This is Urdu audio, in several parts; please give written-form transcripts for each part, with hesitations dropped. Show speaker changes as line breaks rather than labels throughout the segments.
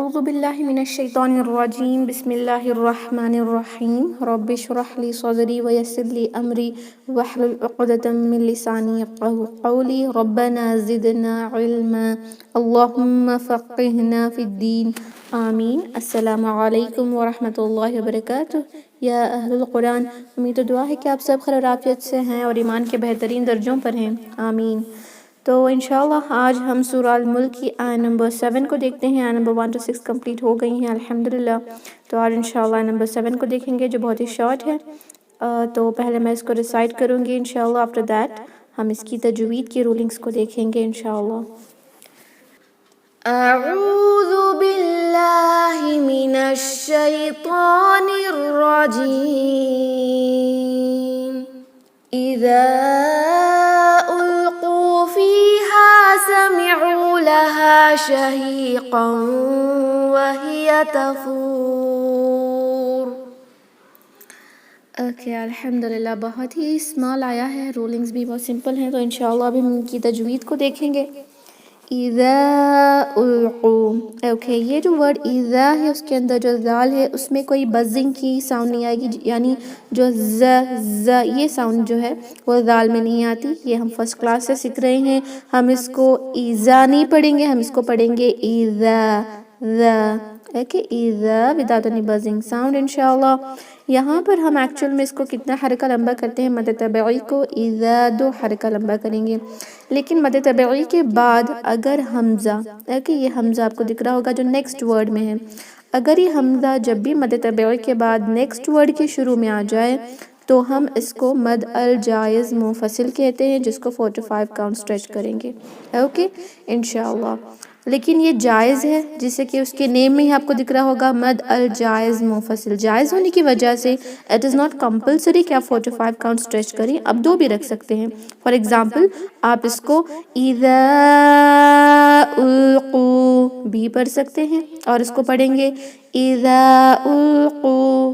اعوذ باللہ من الشیطان الرجیم بسم اللہ الرحمن الرحیم رب اشرح لی صدری ویسر لی امری واحلل عقدۃ من لسانی یفقہوا قولی ربنا زدنا علما اللہم فقہنا فی الدین آمین۔ السلام علیکم ورحمۃ اللہ وبرکاتہ۔ یا اہل القرآن، امید و دعا ہے کہ آپ سب خیر و عافیت سے ہیں اور ایمان کے بہترین درجوں پر ہیں، آمین۔ تو انشاءاللہ آج ہم سورہ الملک کی آیت نمبر 7 کو دیکھتے ہیں۔ آیت نمبر 1 to 6 کمپلیٹ ہو گئی ہیں الحمدللہ۔ تو آج انشاءاللہ آیت نمبر 7 کو دیکھیں گے جو بہت ہی شارٹ ہے۔ تو پہلے میں اس کو ریسائٹ کروں گی انشاءاللہ، آفٹر دیٹ ہم اس کی تجوید کی رولنگز کو دیکھیں گے انشاءاللہ۔ اعوذ باللہ من الشیطان الرجیم۔ اذا القوا فیہا سمعوا لہا شہیقا وہی تفور۔ اوکے الحمدللہ، بہت ہی اسمال آیا ہے، رولنگز بھی بہت سمپل ہیں، تو انشاءاللہ ابھی ہم ان کی تجوید کو دیکھیں گے۔ اذا القوا، اوکے یہ جو ورڈ اذا ہے اس کے اندر جو ذال ہے اس میں کوئی بزنگ کی ساؤنڈ نہیں آئے گی، یعنی جو ز یہ ساؤنڈ جو ہے وہ ذال میں نہیں آتی۔ یہ ہم فرسٹ کلاس سے سیکھ رہے ہیں، ہم اس کو ایزا نہیں پڑھیں گے، ہم اس کو پڑھیں گے ایزا ذا، okay is a without any buzzing sound انشاءاللہ۔ یہاں پر ہم ایکچول میں اس کو کتنا حرکہ لمبا کرتے ہیں، مد طبعی کو ایزا 2 حرکہ لمبا کریں گے، لیکن مد طبعی کے بعد اگر حمزہ، اوکے یہ حمزہ آپ کو دکھ رہا ہوگا جو نیکسٹ ورڈ میں ہے، اگر یہ حمزہ جب بھی مد طبعی کے بعد نیکسٹ ورڈ کے شروع میں آ جائے تو ہم اس کو مد الجائز منفصل کہتے ہیں، جس کو 45 کاؤنٹ سٹریچ کریں گے، اوکے انشاءاللہ۔ لیکن یہ جائز ہے، جسے کہ اس کے نیم میں ہی آپ کو دکھ رہا ہوگا مد الجائز منفصل، جائز ہونے کی وجہ سے اٹ از ناٹ کمپلسری کہ آپ 45 کاؤنٹ سٹریچ کریں، آپ 2 بھی رکھ سکتے ہیں۔ فار ایگزامپل آپ اس کو اذا القوا بھی پڑھ سکتے ہیں اور اس کو پڑھیں گے اذا القوا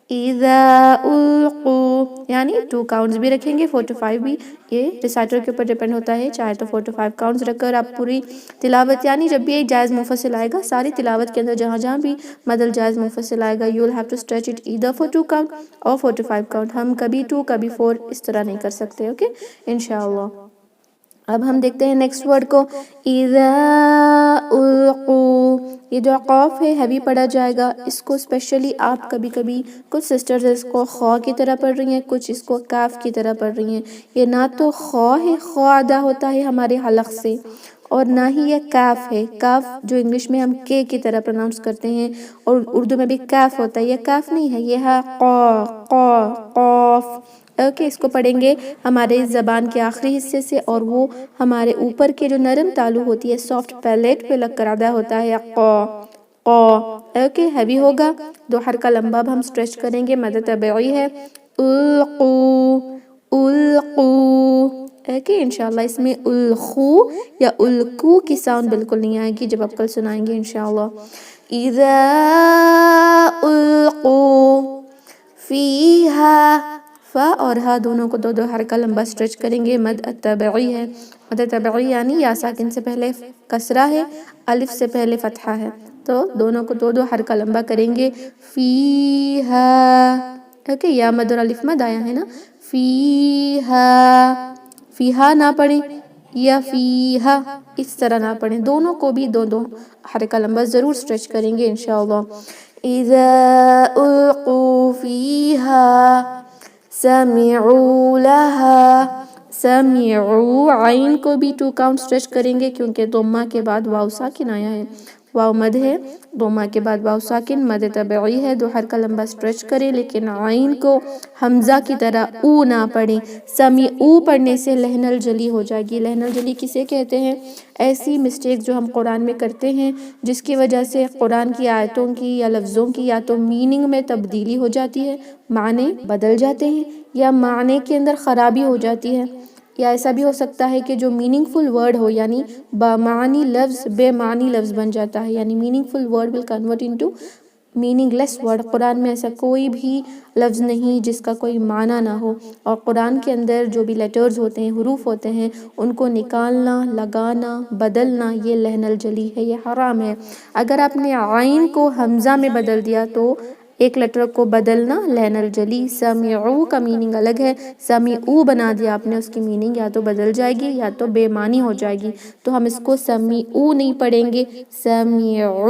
اذا القوا، یعنی 2 کاؤنٹس بھی رکھیں گے، 45 بھی، یہ ریسائٹر کے اوپر ڈیپینڈ ہوتا ہے، چاہے تو 45 کاؤنٹس رکھ کر آپ پوری تلاوت، یعنی جب بھی ایک جائز منفصل آئے گا ساری تلاوت کے اندر جہاں جہاں بھی مد الجائز منفصل آئے گا you will have to stretch it either for 2 count اور 45 count، ہم کبھی 2 کبھی 4 اس طرح نہیں کر سکتے، اوکے انشاءاللہ۔ اب ہم دیکھتے ہیں نیکسٹ ورڈ کو، اذا القوا، یہ جو قاف ہے ہیوی پڑھا جائے گا، اس کو اسپیشلی آپ کبھی کبھی کچھ سسٹرز اس کو خا کی طرح پڑھ رہی ہیں، کچھ اس کو کاف کی طرح پڑھ رہی ہیں۔ یہ نہ تو خا ہے، خا ادا ہوتا ہے ہمارے حلق سے، اور نہ ہی یہ کاف ہے، کاف جو انگلش میں ہم کے کی طرح پروناؤنس کرتے ہیں اور اردو میں بھی کاف ہوتا ہے، یہ کاف نہیں ہے، یہ ہے قا قا قاف، اوکے اس کو پڑھیں گے ہمارے زبان کے آخری حصے سے، اور وہ ہمارے اوپر کے جو نرم تالو ہوتی ہے سافٹ پیلیٹ پہ لگ کر ادا ہوتا ہے، قا قا، اوکے ہیوی ہوگا، 2 حرکہ لمبا اب ہم سٹریچ کریں گے، مد طبعی ہے القوا القوا، اوکے انشاءاللہ۔ اس میں الخو یا الکو کی ساؤنڈ بالکل نہیں آئے گی جب آپ کل سنائیں گے انشاءاللہ۔ اذا القوا فیہا، فا اور ہا دونوں کو 2 حرکہ لمبا سٹریچ کریں گے، مد طبعی ہے، مد طبعی یعنی یا ساکن سے پہلے کسرہ ہے، الف سے پہلے فتحہ ہے، تو دونوں کو 2 حرکہ لمبا کریں گے، فیہا، اوکے یا مد اور الف مد آیا ہے نا، فیہا، فیہا نہ پڑھیں یا فیہا، اس طرح نہ پڑھیں، دونوں کو بھی 2 حرکہ لمبا ضرور سٹریچ کریں گے انشاءاللہ۔ اذا القوا فیہا سمعوا لہا، سمعوا، عین کو بھی 2 کاؤنٹ سٹریچ کریں گے کیونکہ ضمہ کے بعد واو ساکن آیا ہے، واو مد ہے، ضمہ کے بعد واو ساکن، مد طبعی ہے، 2 حرکہ لمبا سٹریچ کریں، لیکن عین کو حمزہ کی طرح او نہ پڑھیں، سمیعو پڑھنے سے لحن الجلی ہو جائے گی۔ لحن الجلی کسے کہتے ہیں؟ ایسی مسٹیک جو ہم قرآن میں کرتے ہیں جس کی وجہ سے قرآن کی آیتوں کی یا لفظوں کی یا تو میننگ میں تبدیلی ہو جاتی ہے، معنی بدل جاتے ہیں، یا معنی کے اندر خرابی ہو جاتی ہے، یا ایسا بھی ہو سکتا ہے کہ جو میننگ فل ورڈ ہو یعنی بامعنی لفظ بے معنی لفظ بن جاتا ہے، یعنی meaningful word will convert into meaningless word, قرآن میں ایسا کوئی بھی لفظ نہیں جس کا کوئی معنی نہ ہو، اور قرآن کے اندر جو بھی لیٹرز ہوتے ہیں، حروف ہوتے ہیں، ان کو نکالنا، لگانا، بدلنا یہ لہن الجلی ہے، یہ حرام ہے۔ اگر آپ نے عین کو حمزہ میں بدل دیا تو ایک لیٹر کو بدلنا لہن الجلی۔ سمعو کا میننگ الگ ہے، سمیعو بنا دیا آپ نے، اس کی میننگ یا تو بدل جائے گی یا تو بے معنی ہو جائے گی، تو ہم اس کو سمیعو نہیں پڑھیں گے، سمیعو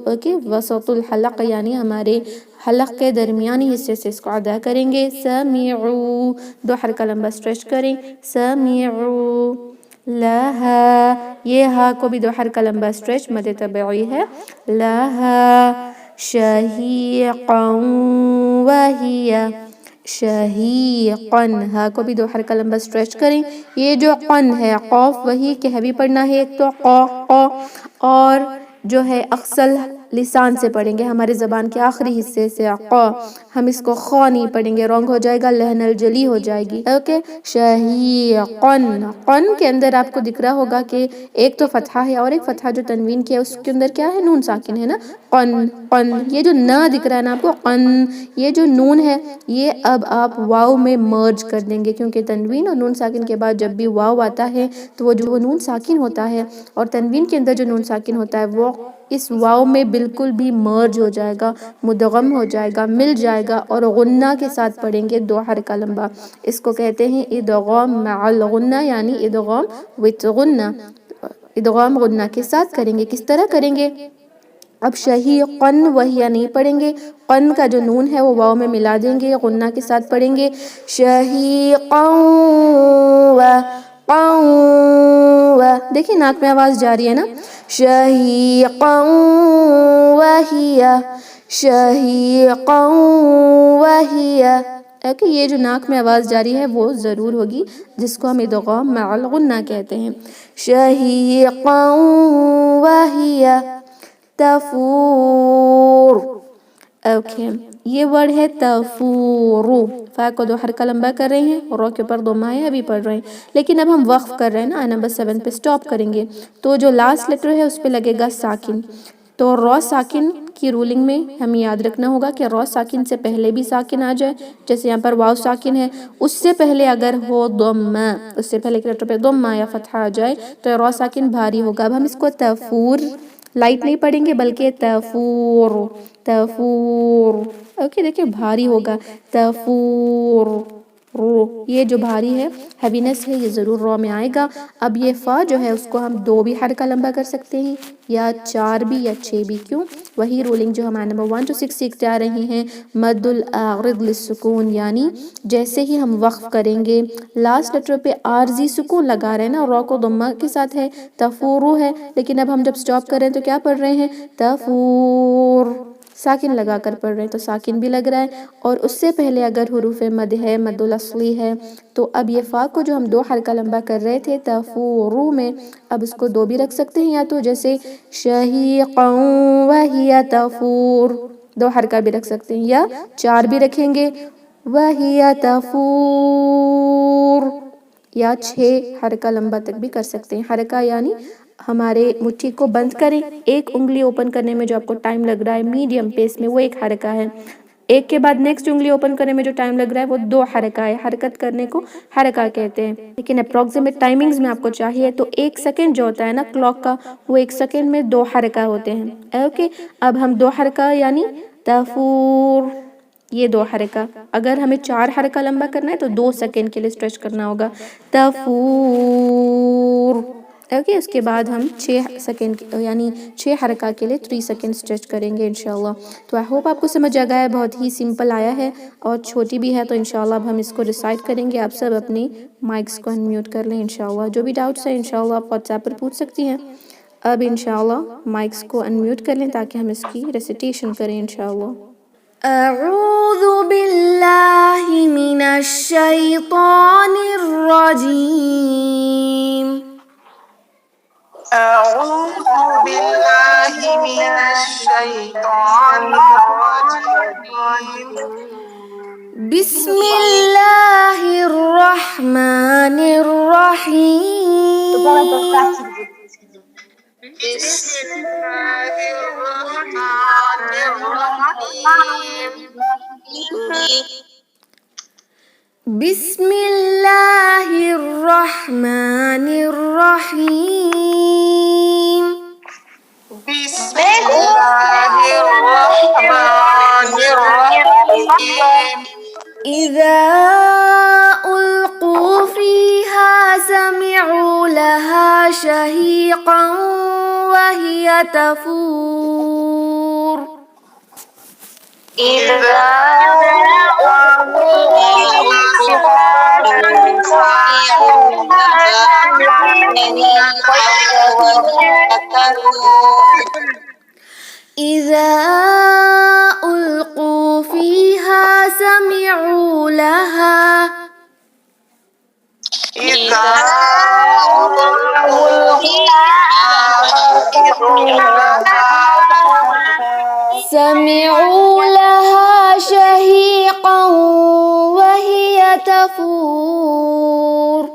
اوکے، وسط الحلق یعنی ہمارے حلق کے درمیانی حصے سے اس کو ادا کریں گے، سمیعو، دو حرکہ لمبا سٹریچ کریں، سمیعو لہا، یہ ہا کو بھی دو حرکہ لمبا سٹریچ مد طبعی ہے، لہا شہیقا وہی، شہیقا، ہا کو بھی دو حرکہ لمبا سٹریچ کریں۔ یہ جو قن ہے، قوف وہی کہ ہیوی پڑھنا ہے، ایک تو قا، اور جو ہے اقصل لسان سے پڑھیں گے، ہمارے زبان کے آخری حصے سے قا، ہم اس کو خا نہیں پڑھیں گے، رونگ ہو جائے گا، لہن الجلی ہو جائے گی، اوکے۔ شہیقن، قن کے اندر آپ کو دکھ رہا ہوگا کہ ایک تو فتحہ ہے اور ایک فتحہ جو تنوین کیا اس کے اندر کیا ہے، نون ساکن ہے نا، قن قن، یہ جو نا دکھ رہا ہے نا آپ کو قن، یہ جو نون ہے یہ اب آپ واو میں مرج کر دیں گے، کیونکہ تنوین اور نون ساکن کے بعد جب بھی واو آتا ہے تو وہ جو نون ساکن ہوتا ہے اور تنوین کے اندر جو نون ساکن ہوتا ہے وہ اس واو میں بالکل بھی مرج ہو جائے گا، مدغم ہو جائے گا، مل جائے گا، اور غنہ کے ساتھ پڑھیں گے دو حرکہ لمبا، اس کو کہتے ہیں ادغام مع الغنہ، یعنی ادغام وتھ غنہ، ادغام غنہ کے ساتھ کریں گے۔ کس طرح کریں گے؟ اب شہیقن وہیہ نہیں پڑھیں گے، قن کا جو نون ہے وہ واو میں ملا دیں گے، غنہ کے ساتھ پڑھیں گے، شہیقا و، دیکھیں ناک میں آواز جاری ہے نا، شہیقا وہیہ، شہیقا وہیہ، اوکے، یہ جو ناک میں آواز جاری ہے وہ ضرور ہوگی، جس کو ہم ادغام مع الغنہ کہتے ہیں، شہیقا وہیہ تفور، اوکے، یہ ورڈ ہے تفورو، فا کو دو حرکہ لمبا کر رہے ہیں، رو کے اوپر ضمہ ہے ابھی پڑھ رہے ہیں، لیکن اب ہم وقف کر رہے ہیں نا، نمبر 7 پہ سٹاپ کریں گے، تو جو لاسٹ لیٹر ہے اس پہ لگے گا ساکن، تو رو ساکن کی رولنگ میں ہمیں یاد رکھنا ہوگا کہ رو ساکن سے پہلے بھی ساکن آ جائے، جیسے یہاں پر واو ساکن ہے، اس سے پہلے اگر ہو ضمہ، اس سے پہلے کے لیٹر پہ ضمہ یا فتحہ آ جائے تو رو ساکن بھاری ہوگا۔ اب ہم اس کو تفور لائٹ نہیں پڑھیں گے بلکہ تفور، تفور، اوکے، دیکھیں بھاری ہوگا، تفور، رو، یہ جو بھاری ہے، ہیوینس ہے، یہ ضرور رو میں آئے گا۔ اب یہ فا جو ہے اس کو ہم 2 بھی حرکہ لمبا کر سکتے ہیں، یا 4 بھی یا 6 بھی، کیوں؟ وہی رولنگ جو ہمارے نمبر 1 to 6 سیکھتے آ رہے ہیں، مد العارض للسکون، یعنی جیسے ہی ہم وقف کریں گے لاسٹ لیٹر پہ عارضی سکون لگا رہے ہیں نا، رو کو ضمہ کے ساتھ ہے، تفورو ہے، لیکن اب ہم جب سٹاپ کر رہے ہیں تو کیا پڑھ رہے ہیں، تفور، ساکن لگا کر پڑھ رہے ہیں، تو ساکن بھی لگ رہا ہے، اور اس سے پہلے اگر حروف مد ہے، مد الاصلی ہے، تو اب یہ فا کو جو ہم 2 حرکہ لمبا کر رہے تھے تفورو میں، اب اس کو 2 بھی رکھ سکتے ہیں، یا تو جیسے شہیقا وہیہ تفور، 2 حرکہ بھی رکھ سکتے ہیں، یا 4 بھی رکھیں گے، وہیہ تفور، یا 6 حرکہ لمبا تک بھی کر سکتے ہیں۔ حرکہ یعنی ہمارے مٹھی کو بند کریں، ایک انگلی اوپن کرنے میں جو آپ کو ٹائم لگ رہا ہے میڈیم پیس میں، وہ ایک حرکہ ہے، ایک کے بعد نیکسٹ انگلی اوپن کرنے میں جو ٹائم لگ رہا ہے وہ 2 حرکہ ہے، حرکت کرنے کو حرکہ کہتے ہیں، لیکن اپروکسیمیٹ ٹائمنگز میں آپ کو چاہیے تو 1 سیکنڈ جو ہوتا ہے نا کلاک کا، وہ 1 سیکنڈ میں 2 حرکہ ہوتے ہیں، اوکے۔ اب ہم 2 حرکہ یعنی تفور، یہ 2 حرکہ، اگر ہمیں 4 حرکہ لمبا کرنا ہے تو 2 سیکنڈ کے لیے سٹریچ کرنا ہوگا، تفور، اوکے، اس کے بعد ہم 6 سیکنڈ یعنی 6 حرکہ کے لیے 3 سیکنڈ سٹریچ کریں گے انشاءاللہ۔ تو آئی ہوپ آپ کو سمجھ آ گیا ہے، بہت ہی سمپل آیا ہے اور چھوٹی بھی ہے، تو انشاءاللہ اب ہم اس کو ریسائٹ کریں گے۔ آپ سب اپنی مائکس کو انمیوٹ کر لیں انشاءاللہ، جو بھی ڈاؤٹس ہیں انشاءاللہ آپ واٹس ایپ پر پوچھ سکتی ہیں۔ اب انشاءاللہ مائکس کو انمیوٹ کر لیں تاکہ ہم اس کی ریسیٹیشن کریں انشاءاللہ۔ اعوذ باللہ من الشیطان الرجیم،
أعوذ بالله من الشيطان الرجيم.
بسم اللہ الرحمن الرحیم،
بسم الله الرحمن
بسم الله الرحمن الرحيم
بسم الله الرحمن الرحيم
إذا ألقوا فيها سمعوا لها شهيقا وهي تفور
إذا
إذا ألقوا فيها سمعوا لها سمعوا لها شهيقا وهي تفور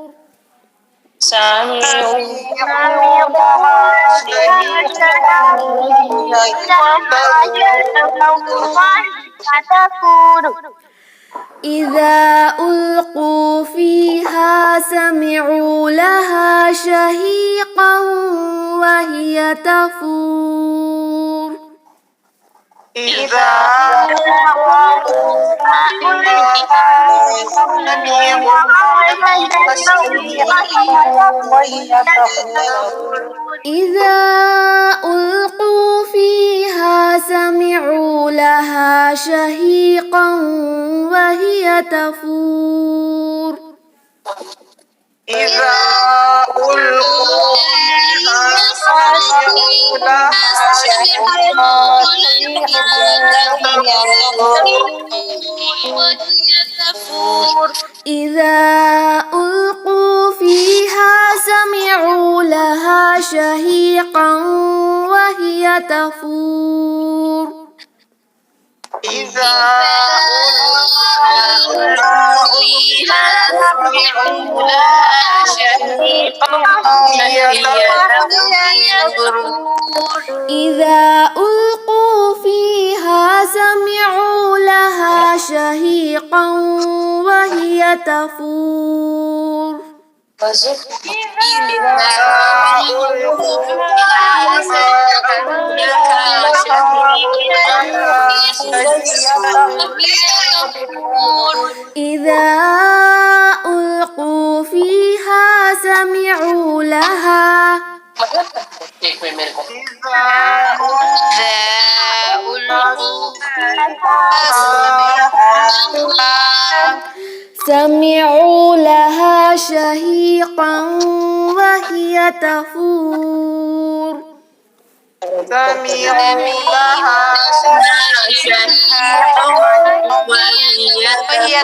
إذا ألقوا فيها سمعوا لها شهيقا وهي تفور
إذا
إذا ألقوا فيها سمعوا لها شهيقا وهي تفور
إذا ألقوا فيها سمعوا لها
إذا ألقوا فيها سمعوا لها شهيقا وهي تفور
إذا ألقوا فيها سمعوا لها شهيقا
إذا ألقوا فيها سمعوا لها شهيقا وهي تفور إذا ألقوا فيها سمعوا لها سمعوا لها شهيقا وهي تفور
سمعوا لها شهيقا وهي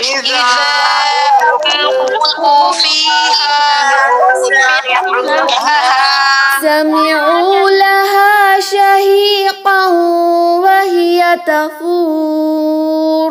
إذا ألقوا فيها
سمعوا لها شهيقا وهي تفور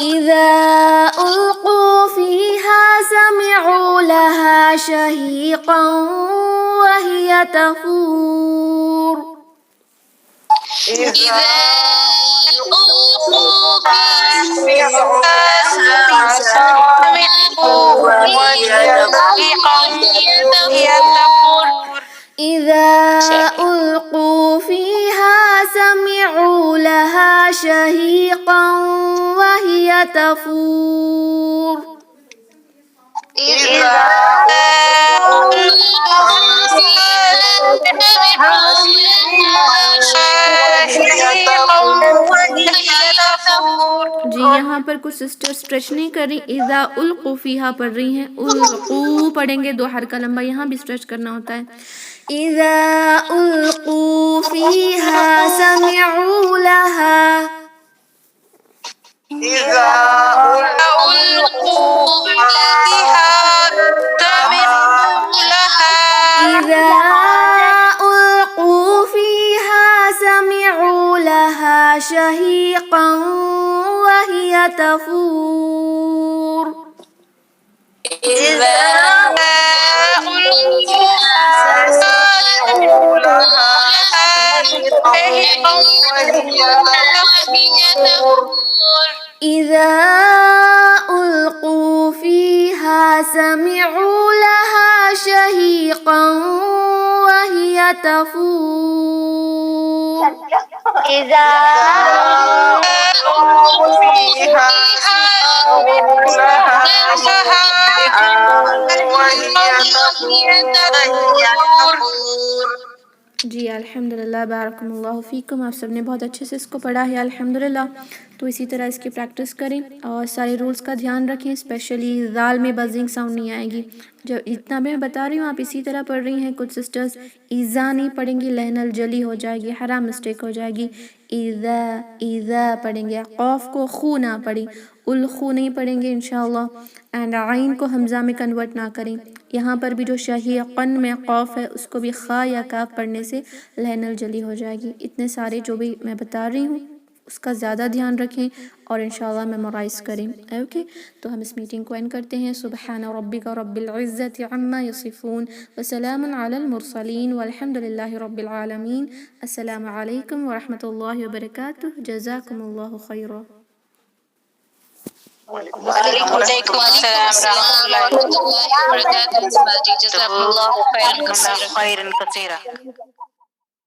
إذا ألقوا فيها سمعوا لها شهيقا وهي تفور
إذا ألقوا فيها سمعوا وهي تفور
إذا ألقوا فيها سمعوا لها شهيقا وهي تفور
إذا ألقوا فيها
جی یہاں پر کچھ سسٹر اسٹریچ نہیں کر رہی، اذا القوا فیہا پڑھ رہی ہیں، القوا پڑھیں گے، 2 حرکہ لمبا یہاں بھی اسٹریچ کرنا ہوتا ہے. اذا القوا فیہا سمعوا لہا،
إذا ألقوا فيها سمعوا لها
اذا القوا فیہا سمعوا لہا شہیقا وہی تفور.
إذا ألقوا سمعوا لها شهيقا وهي تفور.
اذا القوا فیہا سمعوا لہا شہیقا وہی تفور.
إذا ألقوا فيها سمعوا لها شهيقا وهي تفور.
جی الحمدللہ، بارکم اللہ فیکم، آپ سب نے بہت اچھے سے اس کو پڑھا ہے الحمدللہ. تو اسی طرح اس کی پریکٹس کریں اور سارے رولز کا دھیان رکھیں، اسپیشلی ذال میں بزنگ ساؤنڈ نہیں آئے گی. جو اتنا میں بتا رہی ہوں آپ اسی طرح پڑھ رہی ہیں. کچھ سسٹرز ایزا نہیں پڑھیں گی، لہن الجلی ہو جائے گی، حرام مسٹیک ہو جائے گی. ایزا ایزا پڑھیں گے، قوف کو خو نہ پڑھیں، الخو نہیں پڑھیں گے انشاءاللہ. اینڈ عین کو حمزہ میں کنورٹ نہ کریں. یہاں پر بھی جو شہیقن میں قوف ہے اس کو بھی خا یا کاف پڑھنے سے لہن الجلی ہو جائے گی. اتنے سارے جو بھی میں بتا رہی ہوں اس کا زیادہ دھیان رکھیں اور انشاءاللہ میمورائز کریں. اوکے، تو ہم اس میٹنگ کو اینڈ کرتے ہیں. سبحان ربک رب العزت عما یصفون وسلام علی المرسلین والحمد للہ رب العالمین. السلام علیکم ورحمۃ اللہ وبرکاتہ. جزاکم اللہ خیرا.
وعليكم السلام ورحمة الله وبركاته. جزاكم الله خيرا كثيرا.